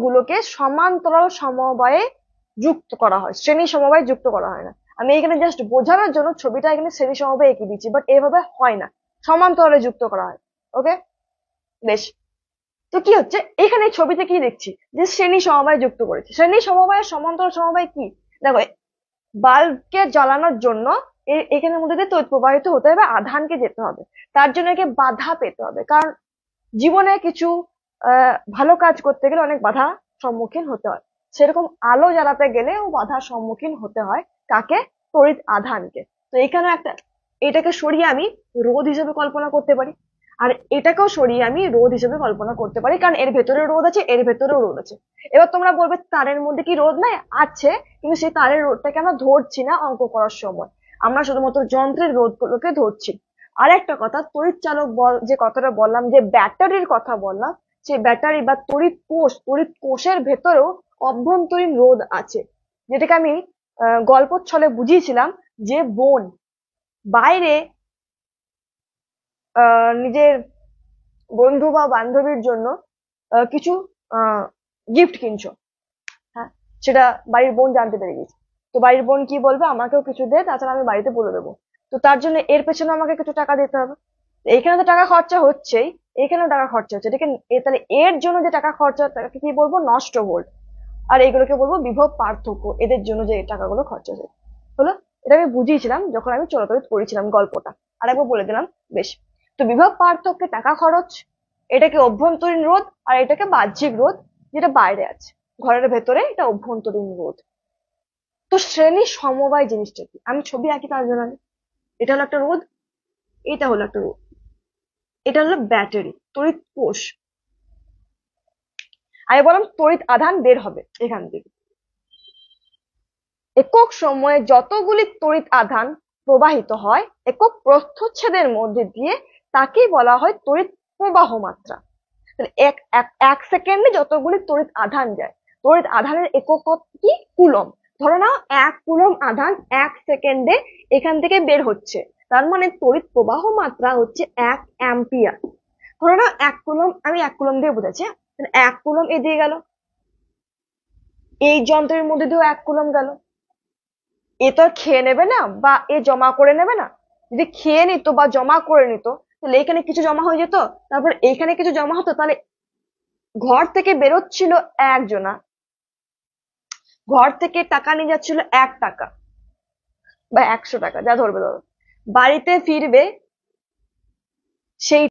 গুলোকে সমান্তরাল সমবায়ে যুক্ত করা হয়, শ্রেণী সমবায়ে যুক্ত করা হয় না। আমি এখানে জাস্ট বোঝানোর জন্য ছবিটা এখানে শ্রেণী সমবায়ে এঁকে দিচ্ছি, বাট এভাবে হয় না, সমান্তরালে যুক্ত করা হয়। ওকে, বেশ। তো কি হচ্ছে এখানে ছবিতে কি দেখছি, যে শ্রেণী সমবায়ে যুক্ত করেছে। শ্রেণী সমবায় সমান্তরাল সমবায় কি, দেখো বাল্বকে জ্বালানোর জন্য এখানের মধ্যে দিয়ে তড়িৎ প্রবাহিত হতে হবে, আধানকে যেতে হবে, তার জন্য একে বাধা পেতে হবে। কারণ জীবনে কিছু ভালো কাজ করতে গেলে অনেক বাধা সম্মুখীন হতে হয়, সেরকম আলো জ্বালাতে গেলেও বাধার সম্মুখীন হতে হয়। কাকে? তড়িৎ আধানকে। তো এখানে একটা, এটাকে সরিয়ে আমি রোধ হিসেবে কল্পনা করতে পারি, আর এটাকেও সরিয়ে আমি রোধ হিসেবে কল্পনা করতে পারি, কারণ এর ভেতরে রোধ আছে, এর ভেতরেও রোধ আছে। এবার তোমরা বলবে তারের মধ্যে কি রোধ নাই? আছে, কিন্তু সেই তারের রোধটাকে আমরা ধরছি না অঙ্ক করার সময়, আমরা শুধুমাত্র যন্ত্রের রোধগুলোকে ধরছি। আর একটা কথা, তড়িৎ চালক বল যে কথাটা বললাম, যে ব্যাটারির কথা বললাম, সেই ব্যাটারি বা তড়িৎ কোষের ভেতরেও অভ্যন্তরীণ রোধ আছে, যেটাকে আমি গল্প ছলে বুঝিয়েছিলাম, যে বোন বাইরে নিজের বন্ধু বা বান্ধবীর জন্য কিছু গিফট কিনছো, হ্যাঁ, সেটা বাড়ির বোন জানতে পেরে গেছে। তো বাড়ির বোন কি বলবে, আমাকেও কিছু দে, তাছাড়া আমি বাড়িতে বলে দেবো। তো তার জন্য এর পেছনে আমাকে কিছু টাকা দিতে হবে। এইখানে তো টাকা খরচা হচ্ছেই, এখানেও টাকা খরচা হচ্ছে, এটাকে তাহলে এর জন্য যে টাকা খরচা, তাকে কি বলবো? নষ্ট ভোল্ট। আর এইগুলোকে বলবো বিভব পার্থক্য, এদের জন্য যে টাকাগুলো খরচা হচ্ছে। হলো, এটা আমি বুঝিয়েছিলাম যখন আমি চলাচল করেছিলাম গল্পটা, আর একবার বলে দিলাম। বেশ। তো বিভব পার্থক্যে টাকা খরচ, এটাকে অভ্যন্তরীণ রোধ, আর এটাকে বাহ্যিক রোধ, যেটা বাইরে আছে, ঘরের ভেতরে এটা অভ্যন্তরীণ রোধ। তো শ্রেণী সমবায় জিনিসটা কি, আমি ছবি আঁকি তার জন্য। এটা হলো একটা রোধ, এটা হলো একটা রোধ, এটা হলো ব্যাটারি, তড়িৎ কোষ। আমি বললাম তড়িৎ আধান বের হবে এখান থেকে। একক সময়ে যতগুলি তড়িৎ আধান প্রবাহিত হয় একক প্রস্থচ্ছেদের মধ্যে দিয়ে, তাকেই বলা হয় তড়িৎ প্রবাহ মাত্রা। এক সেকেন্ডে যতগুলি তড়িৎ আধান যায়, তড়িৎ আধানের একক কি? কুলম। ধরো নাও 1 কুলম আধান 1 সেকেন্ডে এখান থেকে বের হচ্ছে, তার মানে তড়িৎ প্রবাহ মাত্রা হচ্ছে 1 অ্যাম্পিয়ার। ধরো নাও 1 কুলম, আমি 1 কুলম দিয়ে বোঝাচ্ছি, 1 কুলম এ দিয়ে গেল, এই যন্ত্রের মধ্যে দিয়েও 1 কুলম গেল। এ তো আর খেয়ে নেবে না, বা এ জমা করে নেবে না। যদি খেয়ে নিত বা জমা করে নিত, তাহলে এখানে কিছু জমা হয়ে যেত, তারপর এখানে কিছু জমা হতো, তাহলে ঘর থেকে বেরোচ্ছিল একজনা, ঘর থেকে টাকা নিয়ে যাচ্ছিল 1 টাকা বা 100 টাকা, যা ধরবে ধরো, বাড়িতে ফিরবে সেই